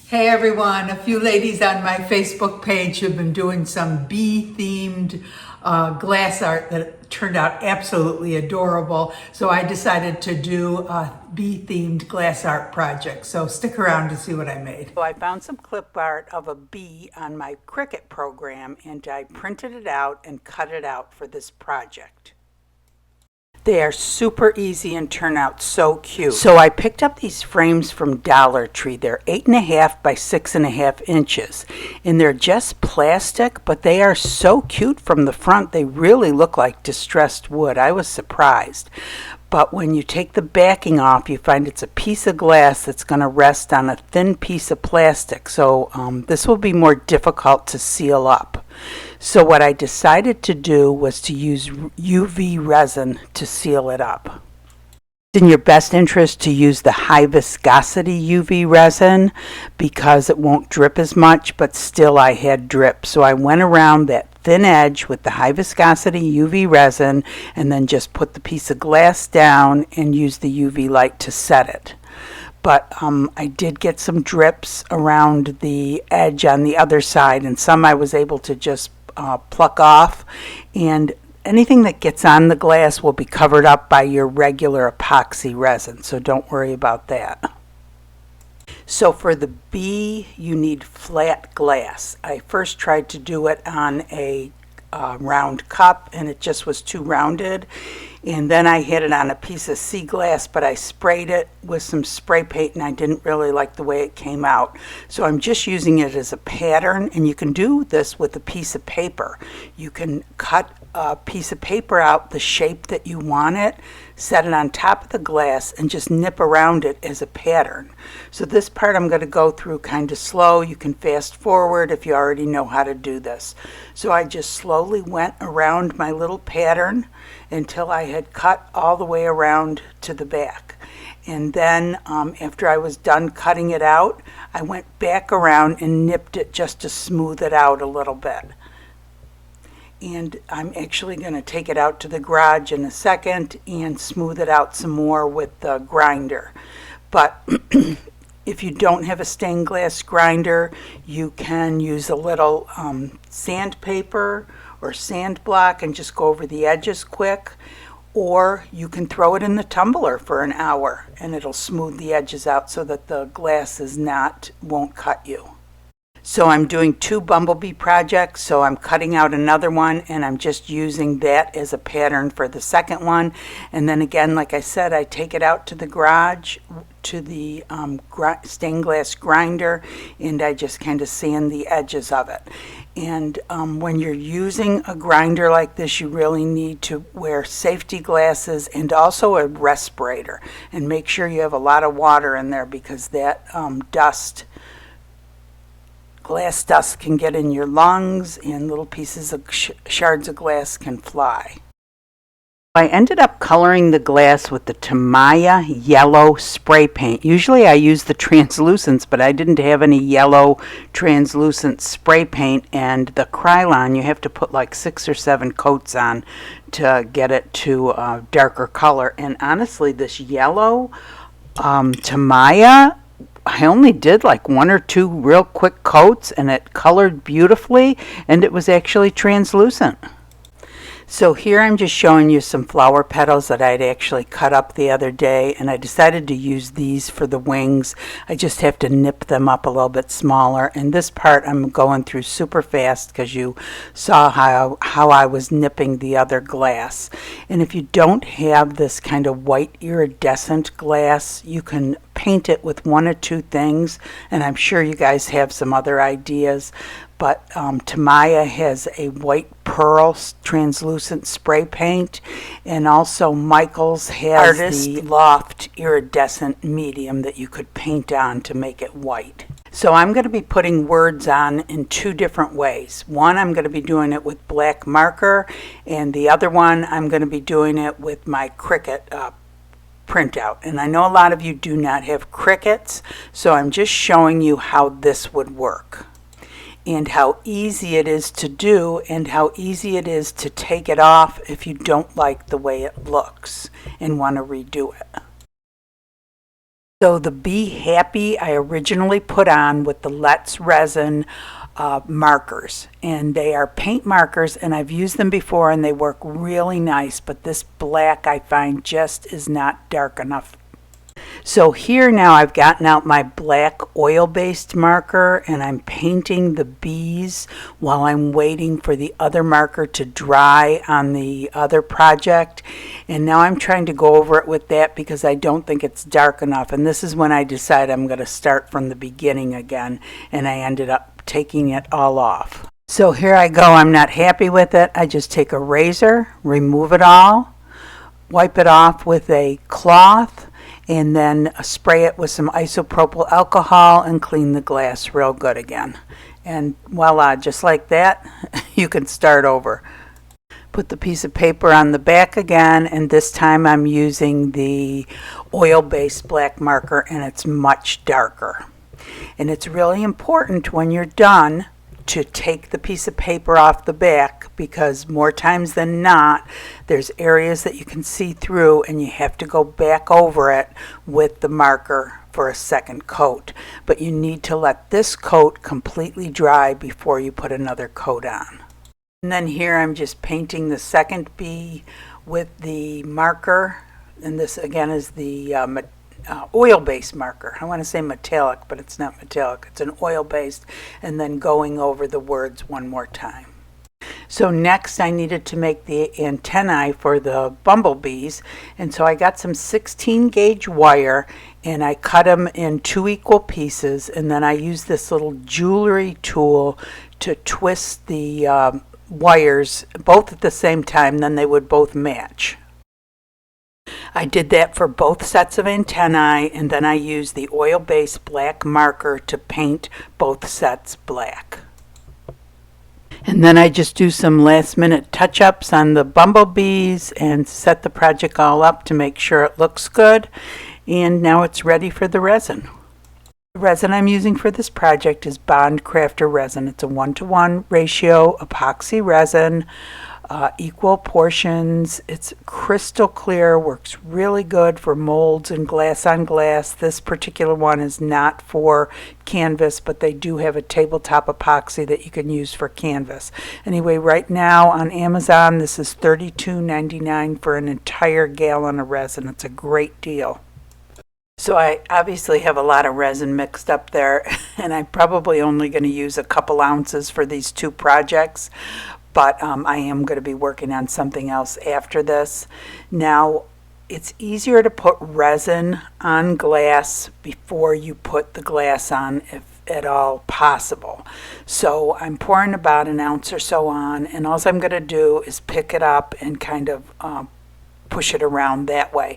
Hey everyone, a few ladies on my Facebook page have been doing some bee-themed glass art that turned out absolutely adorable. So I decided to do a bee-themed glass art project. So stick around to see what I made. So I found some clip art of a bee on my Cricut program and I printed it out and cut it out for this project. They are super easy and turn out so cute. So I picked up these frames from Dollar Tree. They're 8.5 by 6.5 inches. And they're just plastic, but they are so cute from the front. They really look like distressed wood. I was surprised. But when you take the backing off, you find it's a piece of glass that's going to rest on a thin piece of plastic. So this will be more difficult to seal up. So what I decided to do was to use UV resin to seal it up. It's in your best interest to use the high viscosity UV resin because it won't drip as much, but still I had drip. So I went around that thin edge with the high viscosity UV resin and then just put the piece of glass down and use the UV light to set it. But I did get some drips around the edge on the other side, and some I was able to just pluck off, and anything that gets on the glass will be covered up by your regular epoxy resin, so don't worry about that. So for the bee, you need flat glass. I first tried to do it on a round cup and it just was too rounded, and then I hit it on a piece of sea glass, but I sprayed it with some spray paint and I didn't really like the way it came out, so I'm just using it as a pattern. And you can do this with a piece of paper. You can cut a piece of paper out the shape that you want it, set it on top of the glass and just nip around it as a pattern. So this part I'm going to go through kind of slow. You can fast forward if you already know how to do this. So I just slowly went around my little pattern until I had cut all the way around to the back. And then after I was done cutting it out, I went back around and nipped it just to smooth it out a little bit. And I'm actually going to take it out to the garage in a second and smooth it out some more with the grinder. But if you don't have a stained glass grinder, you can use a little sandpaper or sand block and just go over the edges quick. Or you can throw it in the tumbler for an hour and it'll smooth the edges out so that the glass won't cut you. So I'm doing 2 bumblebee projects, so I'm cutting out another one and I'm just using that as a pattern for the second one. And then again, like I said, I take it out to the garage to the stained glass grinder and I just kind of sand the edges of it. And when you're using a grinder like this, you really need to wear safety glasses and also a respirator. And make sure you have a lot of water in there because that glass dust can get in your lungs and little pieces of shards of glass can fly. I ended up coloring the glass with the TAMIYA yellow spray paint. Usually I use the translucents, but I didn't have any yellow translucent spray paint, and the Krylon you have to put like 6 or 7 coats on to get it to a darker color. And honestly, this yellow TAMIYA, I only did like 1 or 2 real quick coats and it colored beautifully and it was actually translucent. So here I'm just showing you some flower petals that I'd actually cut up the other day, and I decided to use these for the wings. I just have to nip them up a little bit smaller, and this part I'm going through super fast because you saw how I was nipping the other glass. And if you don't have this kind of white iridescent glass, you can paint it with 1 or 2 things, and I'm sure you guys have some other ideas. But TAMIYA has a white pearl translucent spray paint, and also Michael's has the Loft iridescent medium that you could paint on to make it white. So I'm going to be putting words on in 2 different ways. One, I'm going to be doing it with black marker, and the other one I'm going to be doing it with my Cricut printout. And I know a lot of you do not have Cricuts, so I'm just showing you how this would work, and how easy it is to do and how easy it is to take it off if you don't like the way it looks and want to redo it. So the Be Happy I originally put on with the Let's Resin markers, and they are paint markers, and I've used them before and they work really nice, but this black I find just is not dark enough. So here now I've gotten out my black oil-based marker and I'm painting the bees while I'm waiting for the other marker to dry on the other project. And now I'm trying to go over it with that because I don't think it's dark enough. And this is when I decide I'm going to start from the beginning again, and I ended up taking it all off. So here I go. I'm not happy with it. I just take a razor, remove it all, wipe it off with a cloth, and then spray it with some isopropyl alcohol and clean the glass real good again. And voila, just like that, you can start over. Put the piece of paper on the back again, and this time I'm using the oil-based black marker, and it's much darker. And it's really important when you're done to take the piece of paper off the back, because more times than not there's areas that you can see through and you have to go back over it with the marker for a second coat. But you need to let this coat completely dry before you put another coat on. And then here I'm just painting the second bee with the marker, and this again is the oil-based marker. I want to say metallic, but it's not metallic. It's an oil-based, and then going over the words one more time. So next I needed to make the antennae for the bumblebees, and so I got some 16 gauge wire and I cut them in 2 equal pieces, and then I used this little jewelry tool to twist the wires both at the same time, then they would both match. I did that for both sets of antennae, and then I used the oil-based black marker to paint both sets black. And then I just do some last-minute touch-ups on the bumblebees and set the project all up to make sure it looks good. And now it's ready for the resin. The resin I'm using for this project is Bond Crafter resin. It's a 1-to-1 ratio epoxy resin. Equal portions. It's crystal clear, works really good for molds and glass on glass. This particular one is not for canvas, but they do have a tabletop epoxy that you can use for canvas. Anyway, right now on Amazon this is $32.99 for an entire gallon of resin. It's a great deal. So I obviously have a lot of resin mixed up there, and I'm probably only going to use a couple ounces for these 2 projects. But I am going to be working on something else after this. Now, it's easier to put resin on glass before you put the glass on, if at all possible. So I'm pouring about an ounce or so on, and all I'm going to do is pick it up and kind of push it around that way.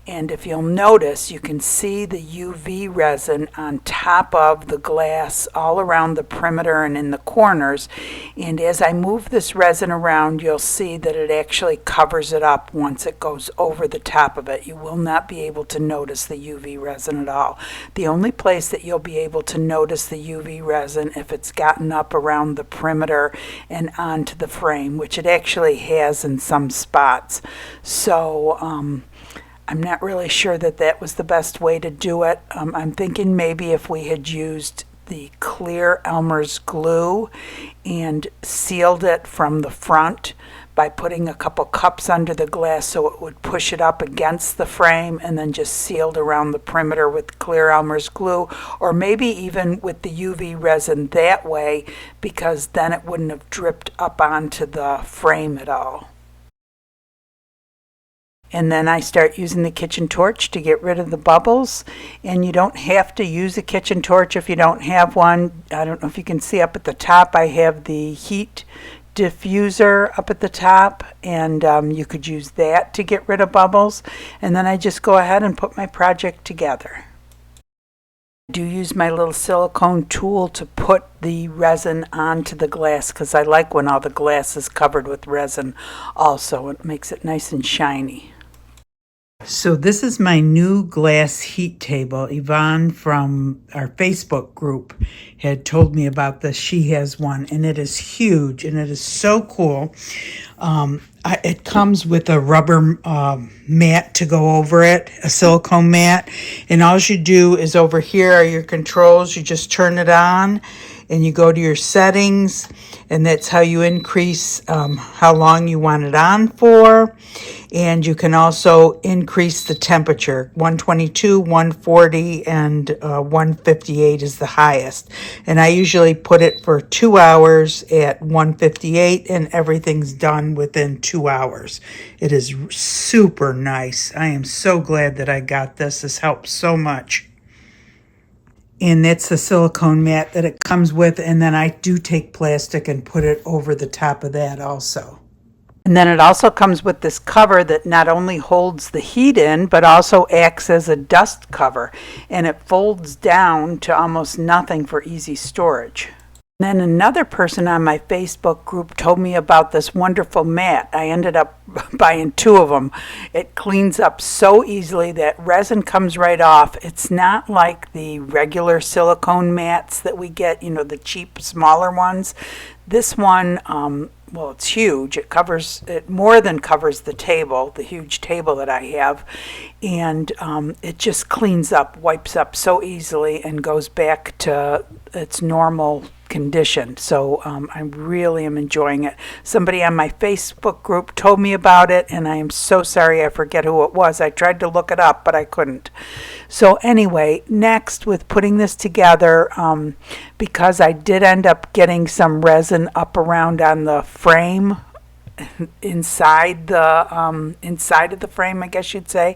And if you'll notice, you can see the UV resin on top of the glass all around the perimeter and in the corners. And as I move this resin around, you'll see that it actually covers it up once it goes over the top of it. You will not be able to notice the UV resin at all. The only place that you'll be able to notice the UV resin if it's gotten up around the perimeter and onto the frame, which it actually has in some spots. So I'm not really sure that that was the best way to do it. I'm thinking maybe if we had used the clear Elmer's glue and sealed it from the front by putting a couple cups under the glass so it would push it up against the frame, and then just sealed around the perimeter with clear Elmer's glue, or maybe even with the UV resin that way, because then it wouldn't have dripped up onto the frame at all. And then I start using the kitchen torch to get rid of the bubbles. And you don't have to use a kitchen torch if you don't have one. I don't know if you can see up at the top, I have the heat diffuser up at the top, and you could use that to get rid of bubbles. And then I just go ahead and put my project together. I do use my little silicone tool to put the resin onto the glass, because I like when all the glass is covered with resin also. It makes it nice and shiny. So this is my new glass heat table. Yvonne from our Facebook group had told me about this. She has one, and it is huge, and it is so cool. It comes with a rubber mat to go over it, a silicone mat. And all you do is over here are your controls. You just turn it on and you go to your settings, and that's how you increase how long you want it on for. And you can also increase the temperature. 122, 140, and 158 is the highest. And I usually put it for 2 hours at 158, and everything's done within 2 hours. It is super nice. I am so glad that I got this. This helps so much. And it's the silicone mat that it comes with, and then I do take plastic and put it over the top of that also. And then it also comes with this cover that not only holds the heat in, but also acts as a dust cover. And it folds down to almost nothing for easy storage. Then another person on my Facebook group told me about this wonderful mat. I ended up buying 2 of them. It cleans up so easily that resin comes right off. It's not like the regular silicone mats that we get, the cheap, smaller ones. This one, well, it's huge. It more than covers the table, the huge table that I have. And it just cleans up, wipes up so easily, and goes back to its normal condition. So I really am enjoying it. Somebody on my Facebook group told me about it, and I am so sorry I forget who it was. I tried to look it up, but I couldn't. So anyway, next with putting this together, because I did end up getting some resin up around on the frame, inside of the frame, I guess you'd say,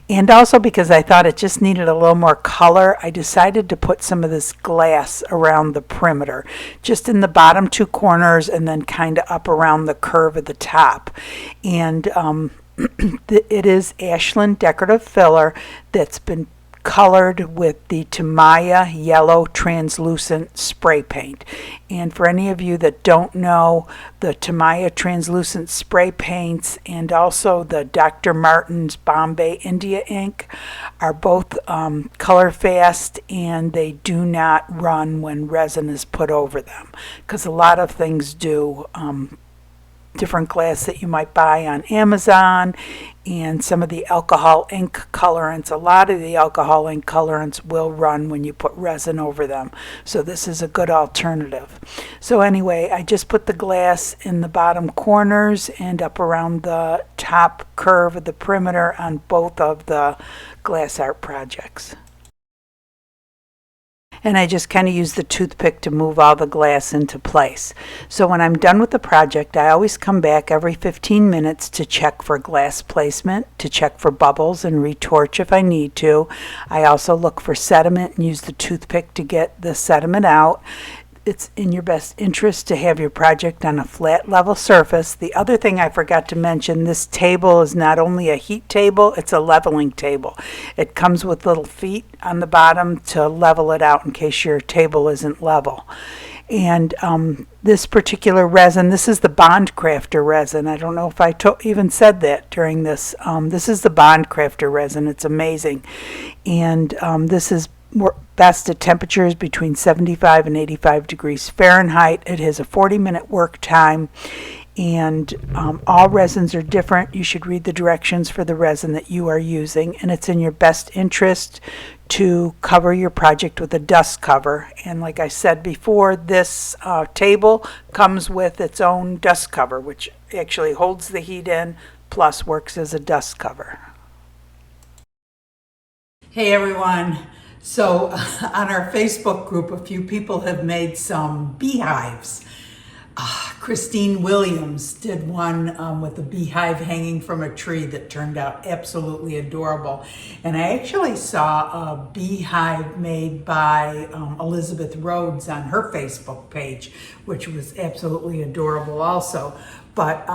and also because I thought it just needed a little more color, I decided to put some of this glass around the perimeter, just in the bottom 2 corners, and then kind of up around the curve of the top. And it is Ashland decorative filler that's been colored with the TAMIYA yellow translucent spray paint. And for any of you that don't know, the TAMIYA translucent spray paints and also the Dr. Martin's Bombay India ink are both color fast, and they do not run when resin is put over them, because a lot of things do. Different glass that you might buy on Amazon, and some of the alcohol ink colorants. A lot of the alcohol ink colorants will run when you put resin over them. So this is a good alternative. So anyway, I just put the glass in the bottom corners and up around the top curve of the perimeter on both of the glass art projects. And I just kind of use the toothpick to move all the glass into place. So when I'm done with the project, I always come back every 15 minutes to check for glass placement, to check for bubbles and retorch if I need to. I also look for sediment and use the toothpick to get the sediment out. It's in your best interest to have your project on a flat level surface. The other thing I forgot to mention, this table is not only a heat table, it's a leveling table. It comes with little feet on the bottom to level it out in case your table isn't level. And this particular resin, this is the Bond Crafter resin. I don't know if I even said that during this. This is the Bond Crafter resin. It's amazing. And this is best at temperatures between 75 and 85 degrees Fahrenheit. It has a 40-minute work time, and all resins are different. You should read the directions for the resin that you are using, and it's in your best interest to cover your project with a dust cover. And like I said before, this table comes with its own dust cover, which actually holds the heat in, plus works as a dust cover. Hey everyone. So on our Facebook group, a few people have made some beehives. Christine Williams did one with a beehive hanging from a tree that turned out absolutely adorable. And I actually saw a beehive made by Elizabeth Rhodes on her Facebook page, which was absolutely adorable also. But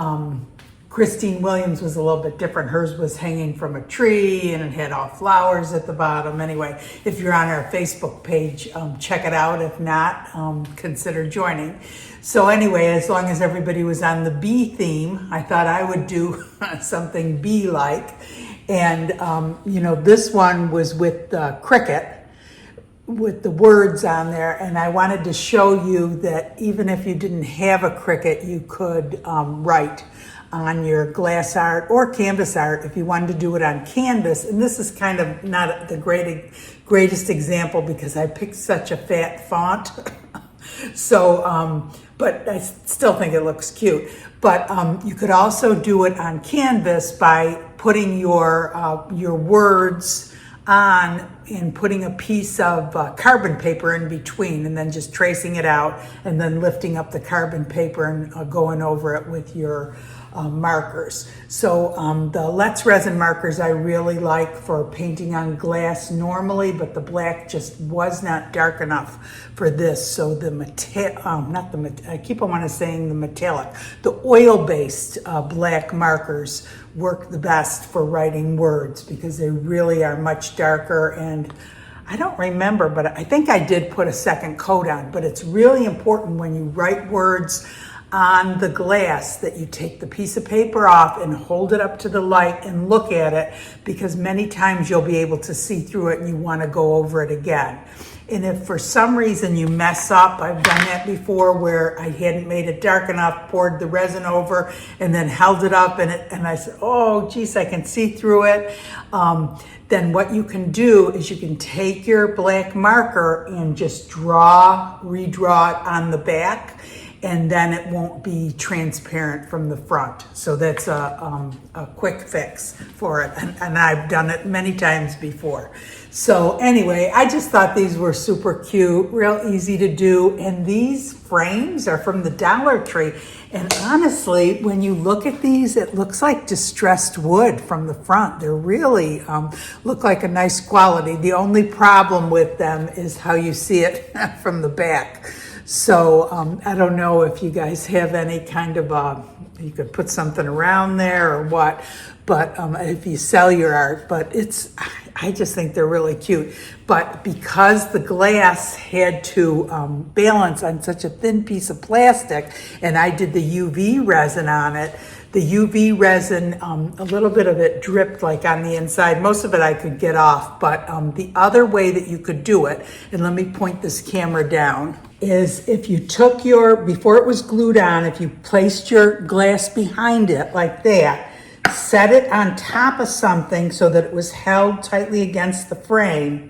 Christine Williams was a little bit different. Hers was hanging from a tree and it had all flowers at the bottom. Anyway, if you're on our Facebook page, check it out. If not, consider joining. So anyway, as long as everybody was on the bee theme, I thought I would do something bee-like. And, you know, this one was with Cricut, with the words on there, and I wanted to show you that even if you didn't have a Cricut, you could write on your glass art or canvas art if you wanted to do it on canvas. And this is kind of not the greatest example because I picked such a fat font. So, but I still think it looks cute. But you could also do it on canvas by putting your words on and putting a piece of carbon paper in between, and then just tracing it out and then lifting up the carbon paper and going over it with your markers. So the Let's Resin markers I really like for painting on glass normally, but the black just was not dark enough for this. So the I keep on saying the metallic, the oil-based black markers work the best for writing words because they really are much darker. And I don't remember, but I think I did put a second coat on. But it's really important when you write words on the glass that you take the piece of paper off and hold it up to the light and look at it, because many times you'll be able to see through it and you want to go over it again. And if for some reason you mess up, I've done that before where I hadn't made it dark enough, poured the resin over and then held it up and I said, oh geez, I can see through it. Then what you can do is you can take your black marker and just redraw it on the back, and then it won't be transparent from the front. So that's a quick fix for it. And I've done it many times before. So anyway, I just thought these were super cute, real easy to do. And these frames are from the Dollar Tree. And honestly, when you look at these, it looks like distressed wood from the front. They're really look like a nice quality. The only problem with them is how you see it from the back. So I don't know if you guys have any kind of, you could put something around there or what, but if you sell your art, but I just think they're really cute. But because the glass had to balance on such a thin piece of plastic, and I did the UV resin on it, the UV resin, a little bit of it dripped like on the inside. Most of it I could get off, but the other way that you could do it, and let me point this camera down, is if you took before it was glued on, if you placed your glass behind it like that, set it on top of something so that it was held tightly against the frame,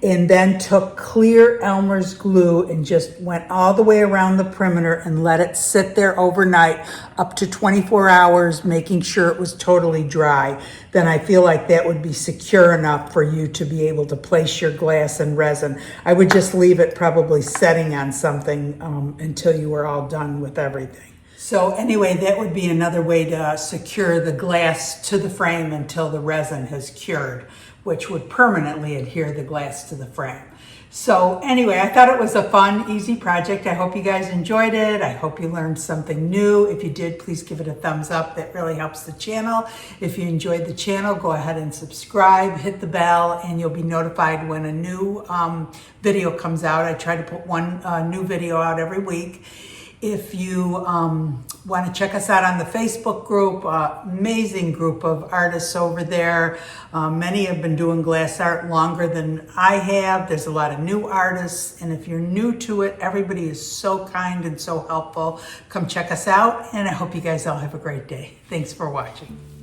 and then took clear Elmer's glue and just went all the way around the perimeter and let it sit there overnight, up to 24 hours, making sure it was totally dry, then I feel like that would be secure enough for you to be able to place your glass and resin. I would just leave it probably setting on something until you were all done with everything. So anyway, that would be another way to secure the glass to the frame until the resin has cured, which would permanently adhere the glass to the frame. So anyway, I thought it was a fun, easy project. I hope you guys enjoyed it. I hope you learned something new. If you did, please give it a thumbs up. That really helps the channel. If you enjoyed the channel, go ahead and subscribe, hit the bell, and you'll be notified when a new video comes out. I try to put one new video out every week. If you want to check us out on the Facebook group, amazing group of artists over there. Many have been doing glass art longer than I have. There's a lot of new artists, and if you're new to it, everybody is so kind and so helpful. Come check us out, and I hope you guys all have a great day. Thanks for watching.